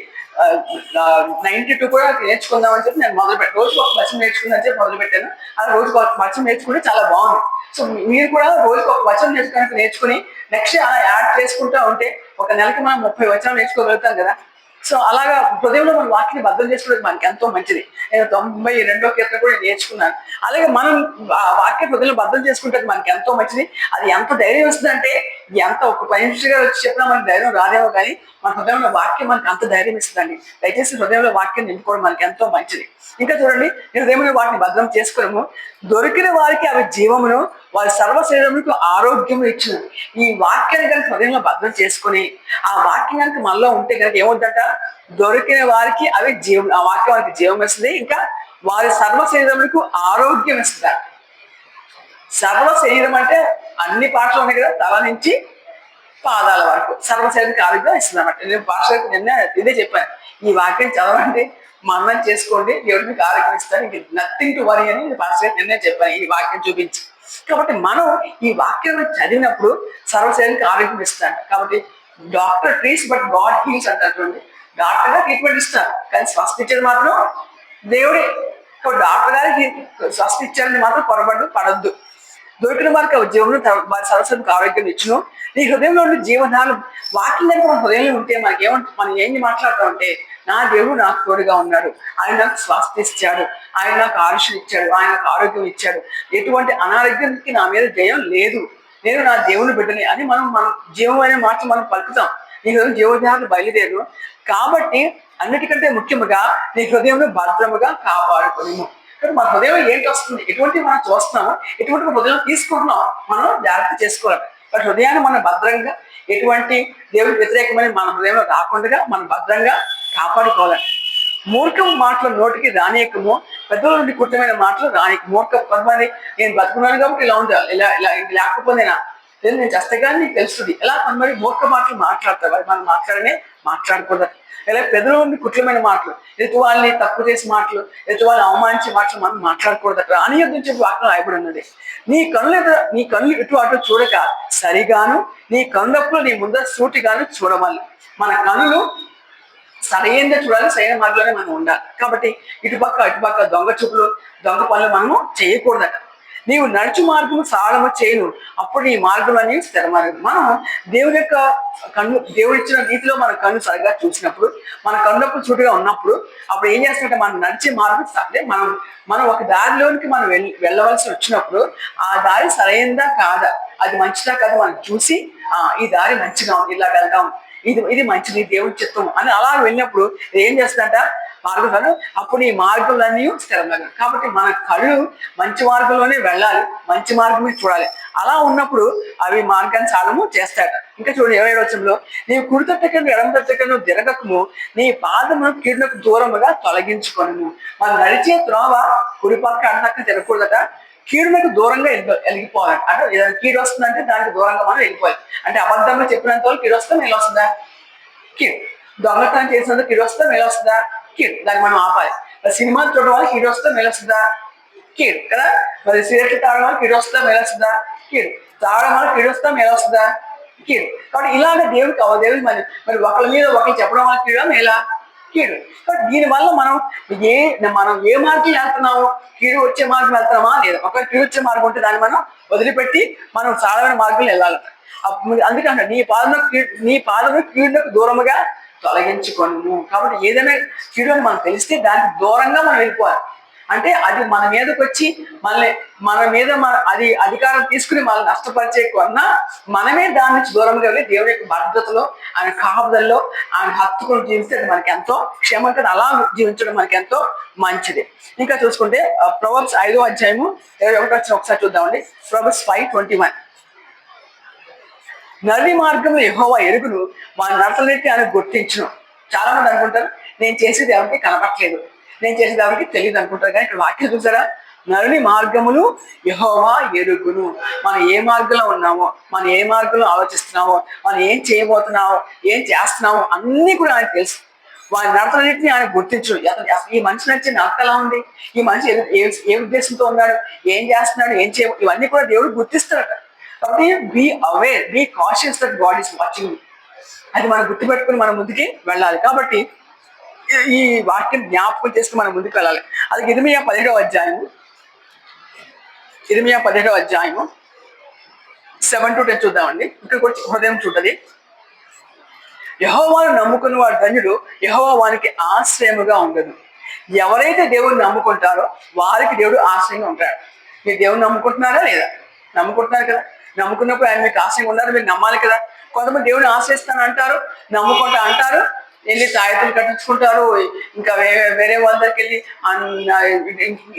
92 కూడా నేర్చుకుందామని చెప్పి నేను రోజుకు ఒక వచనం నేర్చుకుందని చెప్పి మొదలుపెట్టాను. అలా రోజుకు ఒక వచనం నేర్చుకుంటే చాలా బాగుంది. సో మీరు కూడా రోజుకు ఒక వచనం నేర్చుకుని నెక్స్ట్ అలా యాడ్ చేసుకుంటా ఉంటే ఒక నెలకి మనం 30 వచనాలు నేర్చుకోగలుగుతాం కదా. సో అలాగా హృదయంలో మన వాక్యాన్ని భద్రం చేసుకోవడానికి మనకి ఎంతో మంచిది. నేను 92వ కీర్తన కూడా నేర్చుకున్నాను. అలాగే మనం ఆ వాక్య హృదయంలో భద్రం చేసుకుంటే మనకి ఎంతో మంచిది. అది ఎంత ధైర్యం వస్తుందంటే, ఎంత ఒక 10 నిమిషాలుగా వచ్చి చెప్పినా మనకి ధైర్యం రాదేమో కానీ మన హృదయంలో వాక్యం మనకి అంత ధైర్యం ఇస్తుందండి. దయచేసి హృదయంలో వాక్యం నింపుకోవడం మనకి ఎంతో మంచిది. ఇంకా చూడండి, హృదయంలో వాటిని భద్రం చేసుకోవడము, దొరికిన వారికి అవి జీవమును, వారి సర్వ శరీరములకు ఆరోగ్యము ఇచ్చిన. ఈ వాక్యాన్ని కనుక హృదయంలో భద్రం చేసుకుని ఆ వాక్యం కనుక మనలో ఉంటే కనుక ఏమవుతుందంట, దొరికిన వారికి అవి జీవం, ఆ వాక్యం వారికి జీవం ఇస్తుంది. ఇంకా వారి సర్వ శరీరములకు ఆరోగ్యం ఇస్తుంది. సర్వ శరీరం అంటే అన్ని పాటలు ఉన్నాయి కదా, తల నుంచి పాదాల వరకు సర్వ శరీరానికి ఆరోగ్యం ఇస్తుంది అన్నమాట. నేను భాషకు నిన్న ఇదే చెప్పాను, ఈ వాక్యం చదవండి, మననం చేసుకోండి, దేవుడు మీకు ఆరోగ్యం ఇస్తాను, ఇంక నథింగ్ టు వరీ అని భాషకు నిన్నే చెప్పాను ఈ వాక్యం చూపించి. కాబట్టి మనం ఈ వాక్యం చదివినప్పుడు సర్వశరీరానికి ఆరోగ్యం ఇస్తాడు. కాబట్టి doctor trees but God heels అంటారు చూడండి. డాక్టర్ గా ట్రీట్మెంట్ ఇస్తారు, కానీ స్వస్థ ఇచ్చేది మాత్రం దేవుడే. కాబట్టి డాక్టర్ గారికి స్వస్థ ఇచ్చారని మాత్రం పడద్దు. దొరికిన వారికి జీవనం వారి సరస్వతికి ఆరోగ్యం ఇచ్చును. నీ హృదయంలో ఉండే జీవనాలు వాక్యం కనుక మన హృదయంలో ఉంటే మనం ఏంటి మాట్లాడతామంటే, నా దేవుడు నాకు తోడుగా ఉన్నాడు, ఆయన నాకు స్వాస్థ్యం ఇచ్చాడు, ఆయన నాకు ఆయుష్యం ఇచ్చాడు, ఆయన నాకు ఆరోగ్యం ఇచ్చాడు, ఎటువంటి అనారోగ్యానికి నా మీద జయం లేదు, నేను నా దేవుని బిడ్డని అని మనం జీవం అనే మాట మనం పలుకుతాం. నీ హృదయం జీవజాలు బయలుదేరు. కాబట్టి అన్నిటికంటే ముఖ్యముగా నీ హృదయంలో భద్రముగా కాపాడుకోలేము. మన హృదయం ఏంటి వస్తుంది, ఎటువంటి మనం చూస్తున్నాము, ఎటువంటి హృదయం తీసుకుంటున్నాం, మనం జాగ్రత్త చేసుకోవాలి. బట్ హృదయాన్ని మనం భద్రంగా, ఎటువంటి దేవుడికి వ్యతిరేకమైన మన హృదయంలో రాకుండా మనం భద్రంగా కాపాడుకోవాలి. మూర్ఖం మాటలు నోటికి రానియకము, పెద్దల నుండి కుట్టమైన మాటలు రానిక. కొంతమంది నేను బతుకున్నాను కాబట్టి ఇలా ఉంది, ఇలా లేకపోతేనా నేను చేస్తగానే నీకు తెలుస్తుంది, ఎలా కొంతమంది మూర్ఖ మాటలు మాట్లాడతారు. మనం మాట్లాడకూడదు. ఇలా పెద్దల నుండి కుట్లమైన మాటలు, ఎదుటి వాళ్ళని తక్కువ చేసే మాటలు, ఎదుటి వాళ్ళని అవమానించే మాటలు మనం మాట్లాడకూడదు. రానియొద్దని చెప్పి వాక్యం రాయబడి ఉన్నది. నీ కళ్ళు ఇటు అటు చూడక సరిగాను, నీ కన్నుప్పుడు నీ ముందర సూటిగాను చూడవాలి. మన కన్నులు సరైన చూడాలి, సరైన మార్గంలోనే మనం ఉండాలి. కాబట్టి ఇటుపక్క దొంగ చూపులు, దొంగ పనులు మనము చేయకూడదట. నీవు నడుచు మార్గము సాగము చేయను, అప్పుడు నీ మార్గంలోని స్థిరమార్గం. మనం దేవుడి యొక్క దేవుడు ఇచ్చిన రీతిలో మన కన్ను సరిగా చూసినప్పుడు, మన కన్నుప్పుడు చూటుగా ఉన్నప్పుడు, అప్పుడు ఏం చేస్తున్నట్టే మనం నడిచే మార్గం అంటే మనం ఒక దారిలోనికి మనం వెళ్ళవలసి వచ్చినప్పుడు ఆ దారి సరైనదా కాదా, అది మంచిదా కాదా మనం చూసి ఈ దారి మంచిగా ఉంది, ఇలా వెళ్దాం, ఇది మంచిది, దేవుడి చిత్తం అని అలా వెళ్ళినప్పుడు ఏం చేస్తుందంట మార్గం, అప్పుడు ఈ మార్గంలన్నీ స్థిరంగా. కాబట్టి మన కళ్ళు మంచి మార్గంలోనే వెళ్ళాలి, మంచి మార్గమే చూడాలి. అలా ఉన్నప్పుడు అవి మార్గాన్ని సాగము చేస్తాడు. ఇంకా చూడండి 27వ వచనంలో, నీవు కుడి తట్టకను ఎడమ తట్టకను తిరగకము, నీ పాదమును కీడునకు దూరముగా తొలగించుకొను. మనం నడిచే త్రోవ కుడి పక్క అడతక్క తిరగకూడదట, కీడునకు దూరంగా వెళ్ళిపోవాలి. అంటే ఏదైనా కీడు వస్తుందంటే దానికి దూరంగా మనం వెళ్ళిపోవాలి. అంటే అబద్ధంగా చెప్పినంత వరకు కీడు వస్తుందా మేలు వస్తుందా? కీడు. దొంగతనం చేసినందుకు కీడు వస్తుందా మేలు వస్తుందా? కీడు. దాన్ని మనం ఆపాలి. సినిమా చూడడం వల్ల కీడు వస్తుందా మేలు వస్తుందా? కీడు కదా. మరి సిగరెట్లు తాగడం వల్ల కీడు వస్తుందా మేలు వస్తుందా? కీడు. తాగడం వల్ల కీడు వస్తుందా మేలు వస్తుందా? కీడు. కాబట్టి ఇలాగ దేవుడికి మరి ఒకరి మీద ఒకరు చెప్పడం వల్ల కీడా మేలా? కీడు. కాబట్టి దీనివల్ల మనం ఏ మార్గం వెళ్తున్నాము, కీడు వచ్చే మార్గం వెళ్తున్నామా లేదా? ఒక కీడు వచ్చే మార్గం ఉంటే దాన్ని మనం వదిలిపెట్టి మనం సాధారణ మార్గంలో వెళ్ళాలి. అందుకే అంట నీ పాదము కీడులకు దూరముగా తొలగించుకోను. కాబట్టి ఏదైనా కీడు అని మనకు తెలిస్తే దానికి దూరంగా మనం వెళ్ళిపోవాలి. అంటే అది మన మీదకి వచ్చి మన మీద అది అధికారం తీసుకుని మనల్ని నష్టపరిచే కొన్నా మనమే దాని నుంచి దూరంగా వెళ్ళి దేవుడి యొక్క భద్రతలో, ఆయన కాపుదల్లో, ఆయన హత్తుకుని జీవిస్తే అది మనకి ఎంతో క్షేమం కదా. అలా జీవించడం మనకి ఎంతో మంచిది. ఇంకా చూసుకుంటే ప్రొవర్బ్స్ 5వ అధ్యాయము 21 ఒకసారి చూద్దామండి. ప్రొవర్బ్స్ 5:21. నడి మార్గంలో యెహోవా ఎరుగును, మన నడతలన్నిటిని ఆయన గుర్తించును. చాలా మంది అనుకుంటారు నేను చేసేది ఎవరికి కనపట్లేదు, నేను చేసేది ఎవరికి తెలియదు అనుకుంటారు. కానీ ఇక్కడ వాక్యం చూసారా, నరుని మార్గములు యెహోవా ఎరుగును. మనం ఏ మార్గంలో ఉన్నామో, మనం ఏ మార్గంలో ఆలోచిస్తున్నామో, మనం ఏం చేయబోతున్నామో, ఏం చేస్తున్నామో అన్నీ కూడా ఆయన తెలుసు. వారి నడతలన్నింటినీ ఆయన గుర్తించు. ఈ మనిషి నడిచే నడత ఎలా ఉంది, ఈ మనిషి ఏ ఉద్దేశంతో ఉన్నాడు, ఏం చేస్తున్నాడు, ఏం చేయ, ఇవన్నీ కూడా దేవుడు గుర్తిస్తాడట. కాబట్టి be aware, be cautious that God is watching. అది మనం గుర్తుపెట్టుకుని మనం ముందుకి వెళ్ళాలి. కాబట్టి ఈ వాక్యం జ్ఞాపకం చేసుకుని మనం ముందుకు వెళ్ళాలి. అది ఇర్మియా 17వ అధ్యాయము 7-10 చూద్దామండి. ఇక్కడ కూడా హృదయం చూడది. యెహోవాను నమ్ముకున్న వాడు ధన్యుడు, యెహోవా వానికి ఆశ్రయముగా ఉండదు. ఎవరైతే దేవుడిని నమ్ముకుంటారో వారికి దేవుడు ఆశ్రయంగా ఉంటాడు. మీరు దేవుడిని నమ్ముకుంటున్నారా లేదా? నమ్ముకుంటున్నారు కదా. నమ్ముకున్నప్పుడు ఆయన మీకు ఆశ్రయంగా ఉన్నారు, మీరు నమ్మాలి కదా. కొంతమంది దేవుడిని ఆశ్రయిస్తాను అంటారు, నమ్ముకుంటా అంటారు, వెళ్ళి తాయెత్తులు కట్టించుకుంటారు, ఇంకా వేరే వాళ్ళ దగ్గరికి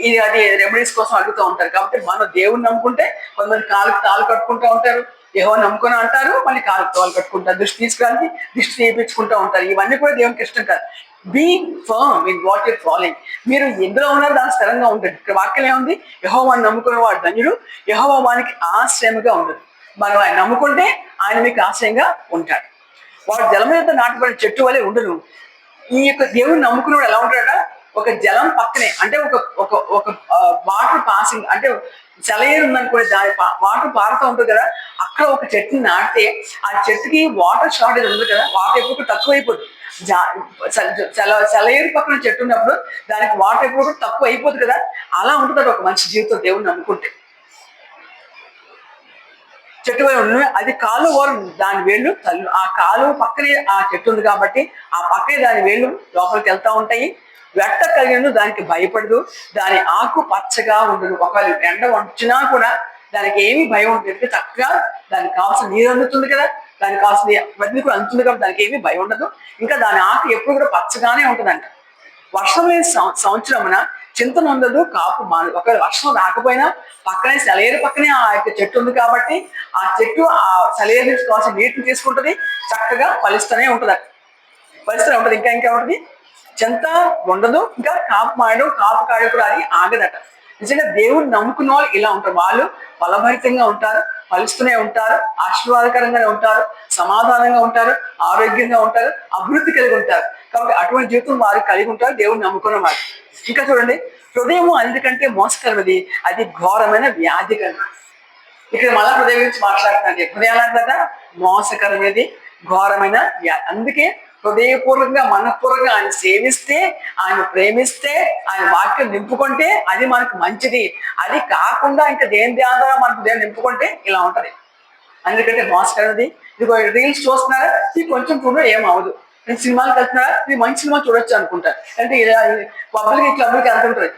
వెళ్ళి అది రెమెడీస్ కోసం అడుగుతూ ఉంటారు. కాబట్టి మనం దేవుడిని నమ్ముకుంటే కొంతమంది కాలుకి తాళ్ళు కట్టుకుంటూ ఉంటారు, ఏవో నమ్ముకొని అంటారు, మళ్ళీ కాలుకి తాళ్ళు కట్టుకుంటారు, దృష్టి తీసుకురానికి దృష్టి చేయించుకుంటూ ఉంటారు. ఇవన్నీ కూడా దేవునికి ఇష్టం కాదు. Be firm in what you're following. మీరు ఎందులో ఉన్నారో దాని స్థిరంగా ఉంటుంది. ఇక్కడ వాక్యం ఏముంది, యెహోవాను నమ్ముకున్న వాడు ధన్యుడు, యెహోవా వానికి ఆశ్రయముగా ఉండదు. మనం ఆయన నమ్ముకుంటే ఆయన మీకు ఆశ్రయంగా ఉంటాడు. వాడు జలం మీద నాటబడిన చెట్టు వలె ఉండను. ఈ యొక్క దేవుడిని నమ్ముకున్నవాడు ఎలా ఉంటాడట, ఒక జలం పక్కనే, అంటే ఒక ఒక వాటర్ పాసింగ్, అంటే సెలయేరు ఉందనుకోండి, దాని వాటర్ పారుతూ ఉంటుంది కదా, అక్కడ ఒక చెట్టుని నాటితే ఆ చెట్టుకి వాటర్ షార్టేజ్ ఉంది కదా, వాటర్ ఎప్పుడు తక్కువ అయిపోతుంది. సెలయేరు పక్కన చెట్టు ఉన్నప్పుడు దానికి వాటర్ ఎప్పుడు తక్కువ అయిపోతుంది కదా, అలా ఉంటుంది ఒక మనిషి జీవితం దేవుడిని నమ్ముకుంటే. చెట్టు ఉన్నాయి, అది కాలు ఓరం, దాని వేళ్ళు తల్లు, ఆ కాలు పక్కనే ఆ చెట్టు ఉంది కాబట్టి ఆ పక్కనే దాని వేళ్ళు లోపలికి వెళ్తా ఉంటాయి. వెట్ట కలిగిన దానికి భయపడదు, దాని ఆకు పచ్చగా ఉండదు. ఒకవేళ ఎండ వచ్చినా కూడా దానికి ఏమీ భయం ఉంటుంది, చక్కగా దానికి కావాల్సిన నీరు అందుతుంది కదా, దానికి కావాల్సిన వదిలి కూడా అందుతుంది కాబట్టి దానికి ఏమీ భయం ఉండదు. ఇంకా దాని ఆకు ఎప్పుడు కూడా పచ్చగానే ఉంటుందంట. వర్షం లేని సంవత్సరమున చింతన ఉండదు, కాపు మానదు. ఒకవేళ వర్షం రాకపోయినా పక్కనే సెలయేరు పక్కనే ఆ యొక్క చెట్టు ఉంది కాబట్టి ఆ చెట్టు ఆ సెలయేరు నుంచి కావాల్సిన నీటిని తీసుకుంటుంది, చక్కగా ఫలిస్తూనే ఉంటుంది. ఇంకా ఉంటుంది, చింత ఉండదు, ఇంకా కాపు మాయడం, కాపు కాయడం కూడా అది ఆగదట. నిజంగా దేవుడిని నమ్ముకున్న వాళ్ళు ఇలా ఉంటారు. వాళ్ళు ఫలభరితంగా ఉంటారు, ఫలిస్తూనే ఉంటారు, ఆశీర్వాదకరంగానే ఉంటారు, సమాధానంగా ఉంటారు, ఆరోగ్యంగా ఉంటారు, అభివృద్ధి కలిగి ఉంటారు. కాబట్టి అటువంటి జీవితం వారు కలిగి ఉంటారు దేవుడిని నమ్ముకున్న వారు. ఇంకా చూడండి, హృదయము అందుకంటే మోసకరమది, అది ఘోరమైన వ్యాధి కలది. ఇక్కడ మళ్ళా హృదయం గురించి మాట్లాడుతున్నాండి. హృదయాలంతా మోసకరమేది, ఘోరమైన వ్యాధి. అందుకే హృదయపూర్వకంగా మనపూర్వకంగా ఆయన సేవిస్తే, ఆయన ప్రేమిస్తే, ఆయన వాక్యం నింపుకుంటే అది మనకు మంచిది. అది కాకుండా ఇంకా దేని ఆధారం మనకు దేని నింపుకుంటే ఇలా ఉంటది. అందుకంటే మోసకరది. ఇది రీల్స్ చూస్తున్నారా, ఇది కొంచెం చూడ ఏమవదు. నేను సినిమాలకు వెళ్తున్నారా, ఇది మంచి సినిమా చూడొచ్చు అనుకుంటారు. అంటే క్లబ్లకి వెళ్తుంటారు.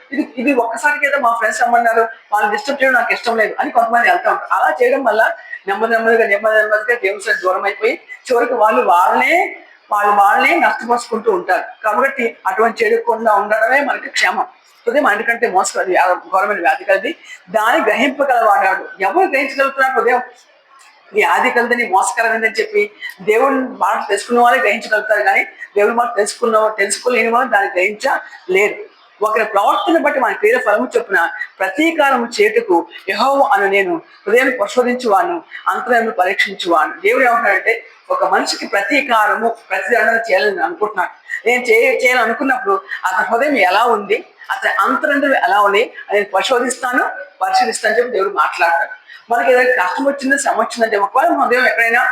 ఇది ఒక్కసారికి ఏదో మా ఫ్రెండ్స్ రమ్మన్నారు, వాళ్ళు డిస్టర్బ్ చేయడం నాకు ఇష్టం లేదు అని కొంతమంది వెళ్తూ ఉంటారు. అలా చేయడం వల్ల నెమ్మదిగా దేవుని దూరం అయిపోయి చివరికి వాళ్ళనే నష్టపరుచుకుంటూ ఉంటారు. కాబట్టి అటువంటి చేయకుండా ఉండడమే మనకి క్షేమం. హృదయం అందుకంటే మోసకరది, ఘోరమైన వ్యాధి కలది, దాన్ని గ్రహింపగలవాడాడు. ఎవరు గ్రహించగలుగుతున్నారు హృదయం వ్యాధి కలదని, మోసకరమైందని చెప్పి? దేవుని మాట తెలుసుకున్న వాళ్ళే గ్రహించగలుగుతారు, కానీ దేవుని మాట తెలుసుకోలేని వాళ్ళు దాన్ని గ్రహించలేరు. ఒకరి ప్రవర్తన బట్టి మన క్రియల ఫలము చొప్పున ప్రతీకారము చేటుకు యెహోవా అను నేను హృదయం పరిశోధించువాను, అంతరంగం పరీక్షించువాను. దేవుడు ఏమంటున్నాడంటే, ఒక మనిషికి ప్రతీకారము, ప్రతిదండన చేయాలని అనుకుంటున్నాడు. నేను చేయాలనుకున్నప్పుడు అతని హృదయం ఎలా ఉంది, అతని అంతరంగం ఎలా ఉంది అనేది పరిశోధిస్తాను చెప్పి దేవుడు మాట్లాడతాడు. మనకి ఏదైనా కష్టం వచ్చిందో, శ్రమ వచ్చిందంటే, ఒకవేళ మన హృదయం ఎక్కడైనా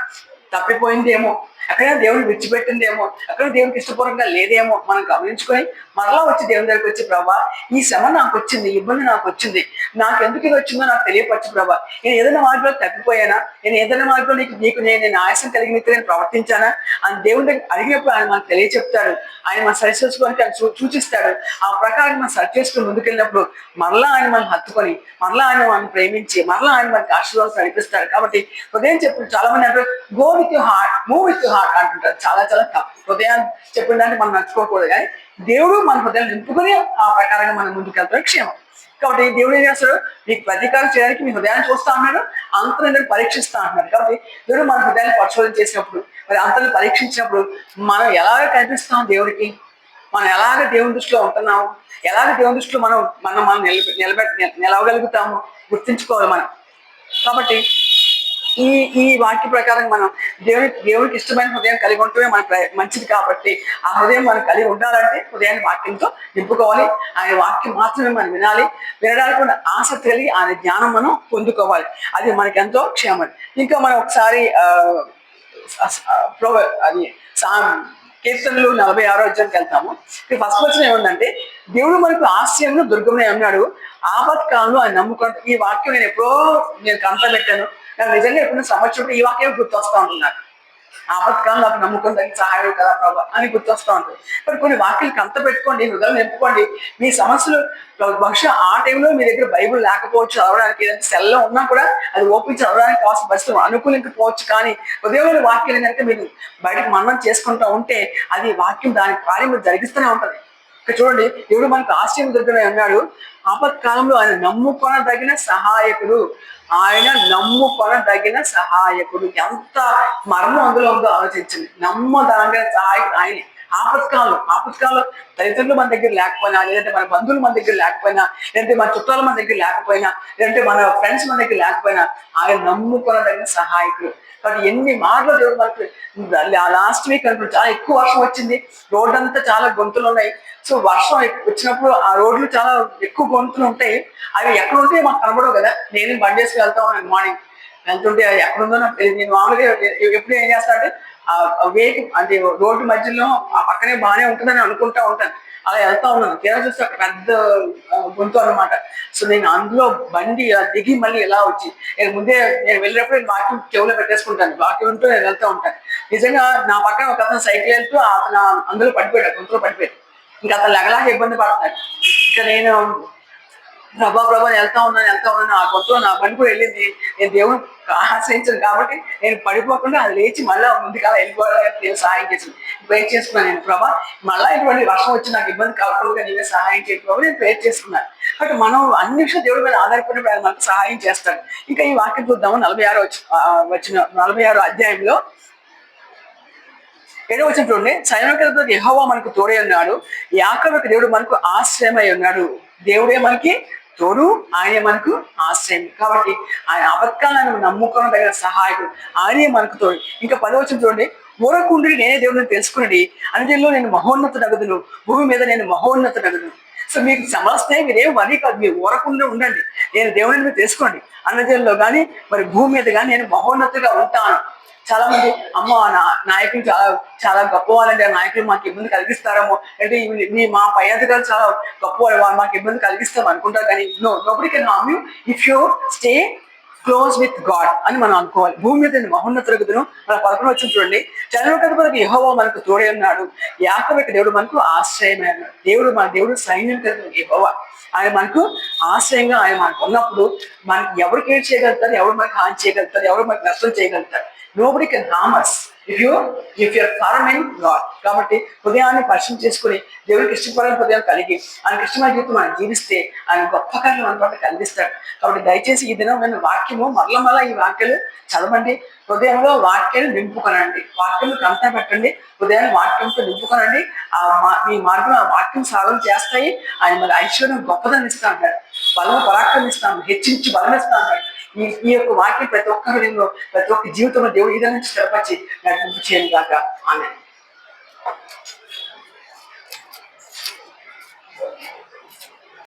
తప్పిపోయిందేమో, ఎక్కడైనా దేవుడిని విడిచిపెట్టిందేమో, ఎక్కడ దేవుడికి ఇష్టపూర్వకంగా లేదేమో మనం గమనించుకొని మరలా వచ్చి దేవుని దగ్గరికి వచ్చి, ప్రభా ఈ శ్రమ నాకు వచ్చింది, ఇబ్బంది నాకు వచ్చింది, నాకు ఎందుకు ఇది వచ్చిందో నాకు తెలియపరచు ప్రభా. నేను ఏదైనా మార్గంలో తప్పిపోయానా, నేను ఏదైనా మార్గంలో నీకు నేను ఆయాసం కలిగినట్టు నేను ప్రవర్తించానా అని దేవుని దగ్గర అడిగినప్పుడు ఆయన మనకు తెలియచెప్తాడు. ఆయన మనం సరిచేసుకోవడానికి ఆయన సూచిస్తాడు. ఆ ప్రకారం మనం సరి చేసుకుని ముందుకెళ్ళినప్పుడు మరలా ఆయన మనం హత్తుకొని, మరలా ఆయన మనం ప్రేమించి, మరలా ఆయన మనకి ఆశీర్వాదం నడిపిస్తాడు. కాబట్టి హృదయం చెప్పు చాలా మంది అంటారు go with you heart, move with you heart అంటుంటారు. చాలా చాలా తప్పు. హృదయాన్ని చెప్పిన దాన్ని మనం నచ్చుకోకూడదు, కానీ దేవుడు మన హృదయం నింపుకొని ఆ ప్రకారంగా మనం ముందుకెళ్తాడు క్షేమం. కాబట్టి దేవుడు ఏం చేస్తాడు, మీకు ప్రతీకారం చేయడానికి మీ హృదయాన్ని చూస్తా ఉన్నాడు, అంతర్ని పరీక్షిస్తా అంటున్నాడు. కాబట్టి దేవుడు మన హృదయాన్ని పరిశోధన చేసినప్పుడు, మరి అంతర్ని పరీక్షించినప్పుడు మనం ఎలాగ కనిపిస్తాం దేవుడికి, మనం ఎలాగ దేవుని దృష్టిలో ఉంటున్నాము, ఎలాగ దేవుని దృష్టిలో మనం మనం మనం నిలవగలుగుతాము గుర్తించుకోవాలి మనం. కాబట్టి ఈ వాక్య ప్రకారం మనం దేవుడికి ఇష్టమైన హృదయం కలిగి ఉంటమే మన మంచిది. కాబట్టి ఆ హృదయం మనం కలిగి ఉండాలంటే హృదయాన్ని వాక్యంతో నింపుకోవాలి. ఆయన వాక్యం మాత్రమే మనం వినాలి. వినడానికి ఆసక్తి కలిగి ఆయన జ్ఞానం మనం పొందుకోవాలి. అది మనకి ఎంతో క్షేమం. ఇంకా మనం ఒకసారి అది కీర్తనలు 46వ అధ్యాయానికి వెళ్తాము. ఫస్ట్ వచ్చిన ఏముందంటే, దేవుడు మనకు ఆశ్రయంలో దుర్గమనే అన్నాడు, ఆపత్కాలంలో ఆయన నమ్ముకుంటూ. ఈ వాక్యం నేను కంట పెట్టాను. నాకు నిజంగా ఎప్పుడు సంవత్సరం ఈ వాక్యం గుర్తొస్తా ఉంటున్నారు. ఆపత్కాలం నాకు నమ్ముకుని దానికి సహాయం కదా ప్రభా అని గుర్తొస్తూ ఉంటుంది. మరి కొన్ని వాక్యాలు కంత పెట్టుకోండి, హృదయం నింపుకోండి. మీ సమస్యలు బహుశా ఆ టైంలో మీ దగ్గర బైబుల్ లేకపోవచ్చు చదవడానికి, ఏదంటే సెల్లో ఉన్నా కూడా అది ఓపెన్ చదవడానికి కావాల్సిన పరిస్థితులు అనుకూలించకపోవచ్చు. కానీ హృదయంలోని వాక్యాలు కనుక మీరు బయటకు మననం చేసుకుంటూ ఉంటే అది వాక్యం దాని కార్యం జరిగిస్తూనే ఉంటుంది. ఇక్కడ చూడండి, దేవుడు మనకు ఆశ్రయం దొరికిన అన్నాడు, ఆపత్కాలంలో ఆయన నమ్ముకొనదగిన సహాయకుడు. ఆయన నమ్ముకొనదగిన సహాయకుడు. ఎంత మర్మం అందులో ఉందో ఆలోచించండి. నమ్మదగిన సహాయకుడు ఆయనే. ఆపత్కాలంలో తల్లిదండ్రులు మన దగ్గర లేకపోయినా, లేదంటే మన బంధువులు మన దగ్గర లేకపోయినా, లేదంటే మన చుట్టాలు మన దగ్గర లేకపోయినా, లేదంటే మన ఫ్రెండ్స్ మన దగ్గర లేకపోయినా, ఆయన నమ్ముకొనదగిన సహాయకుడు. కాబట్టి ఎన్ని మార్లు దేవుడు మనకు. లాస్ట్ వీక్ అనుకుంటే చాలా ఎక్కువ వర్షం వచ్చింది, రోడ్డు అంతా చాలా గొంతులు ఉన్నాయి. సో వర్షం వచ్చినప్పుడు ఆ రోడ్లు చాలా ఎక్కువ గొంతులు ఉంటాయి. అవి ఎక్కడ ఉంటే మాకు కనబడవు కదా. నేను బండి వేసుకు వెళ్తా ఉన్నాను మార్నింగ్, వెళ్తుంటే అది ఎక్కడుందో నాకు తెలియదు. నేను మామూలుగా ఎప్పుడు ఏం చేస్తా అంటే వేకి అంటే రోడ్డు మధ్యలో ఆ పక్కనే బాగానే ఉంటుందని అనుకుంటా ఉంటాను. అలా వెళ్తా ఉన్నాను, తీరా చూస్తే అక్కడ పెద్ద గొంతు అనమాట. సో నేను అందులో బండి దిగి మళ్ళీ ఎలా వచ్చి, నేను ముందే నేను వెళ్ళినప్పుడు నేను వాక్యం చెవులో పెట్టేసుకుంటాను, వాక్యం ఉంటూ నేను వెళ్తూ ఉంటాను. నిజంగా నా పక్కన ఒక అతను సైకిల్ వెళ్తూ అతను అందులో పడిపోయాడు, గొంతులో పడిపోయాడు. ఇంకా అతను లెగలాగా ఇబ్బంది పడుతున్నాడు. ఇంకా నేను ప్రభా వెళ్తా ఉన్నాను ఆ గొంతులో నా బండి కూడా వెళ్ళింది. నేను దేవుడు ఆశ్రయించాను కాబట్టి నేను పడిపోకుండా అది లేచి మళ్ళీ ముందుగా వెళ్ళిపోవడానికి నేను సహాయం చేసింది. ప్రేర్ చేసుకున్నాను. నేను ప్రభా మళ్ళీ ఇటువంటి వర్షం వచ్చి నాకు ఇబ్బంది కాకుండా నీవే సహాయం చేయకపోతే నేను ప్రేర్ చేసుకున్నాను. కాబట్టి మనం అన్ని విషయాలు దేవుడి మీద ఆధారపడినప్పుడు ఆయన మనకు సహాయం చేస్తాడు. ఇంకా ఈ వాక్యం చూద్దాము. 46వ అధ్యాయంలో 7వ వచనం చూడండి. సైనికులతో యెహోవా మనకు తోడై ఉన్నాడు, యాకోబుకు దేవుడు మనకు ఆశ్రయమై ఉన్నాడు. దేవుడే మనకి తోడు, ఆయనే మనకు ఆశ్రయం. కాబట్టి ఆయన ఆపత్కాలను నమ్ముకోవడం సహాయకుడు, ఆయనే మనకు తోడు. ఇంకా 10వ వచనం చూడండి. ఊరకుండి నేనే దేవుడిని తెలుసుకుని అన్నిటిలో నేను మహోన్నత నగదును, భూమి మీద నేను మహోన్నత నగదును. సో మీకు సమస్య మీరేం వరి కాదు, మీరు ఊరకుండా ఉండండి, నేను దేవుడిని మీరు తెలుసుకోండి. అన్నజనుల్లో కానీ మరి భూమి మీద కానీ నేను మహోన్నతగా ఉంటాను. చాలా మంది అమ్మ నాయకులు చాలా చాలా గొప్పవాళ్ళంటే నాయకులు మాకు ఇబ్బంది కలిగిస్తారేమో, అంటే మా పై అధికారులు చాలా గొప్పవాళ్ళు, మాకు ఇబ్బంది కలిగిస్తాం అనుకుంటారు. కానీ nobody can harm you if you stay close with God అని మనం అనుకోవాలి. భూమి మీద మహోన్నత రగుదును. మన 11వ వచనం చూడండి. జనములకు యెహోవా మనకు తోడై ఉన్నాడు, యాకోబుకు దేవుడు మనకు ఆశ్రయమై ఉన్నాడు. దేవుడు సైన్యం కలిగిన యెహోవా, ఆయన మనకు ఆశ్రయంగా ఆయన మనకు ఉన్నప్పుడు మనకి ఎవరికి ఏం చేయగలుగుతారు, ఎవరు మనకు హాని చేయగలుగుతారు, ఎవరు మనకు నష్టం చేయగలుగుతారు. Nobody can harm us if you're firm in God. కాబట్టి హృదయాన్ని పరిశీలన చేసుకుని దేవుడికి ఇష్టపడిన హృదయం కలిగి ఆయనకి ఇష్టమైన జీవితం మనం జీవిస్తే ఆయన గొప్ప కార్యం మన పట్ల కలిగిస్తాడు. కాబట్టి దయచేసి ఈ దినం నేను వాక్యము మరలా ఈ వాక్యాలు చదవండి, హృదయంలో వాక్యాన్ని నింపుకొనండి, వాక్యం కంటా పెట్టండి, హృదయాన్ని వాక్యంతో నింపుకొనండి. మీ మార్గం ఆ వాక్యం సాధన చేస్తాయి. ఆయన మరి ఐశ్వర్యం గొప్పదని ఇస్తా అంటాడు, బలము పరాక్రమిస్తాను, హెచ్చించి బలం ఇస్తా అంటాడు. ఈ యొక్క వాక్యం ప్రతి ఒక్క హృదయంలో ప్రతి ఒక్క జీవితంలో దేవుడు ఈ విధంగా స్థిరపరిచి నడిపింపు చేయను గాక. ఆమేన్.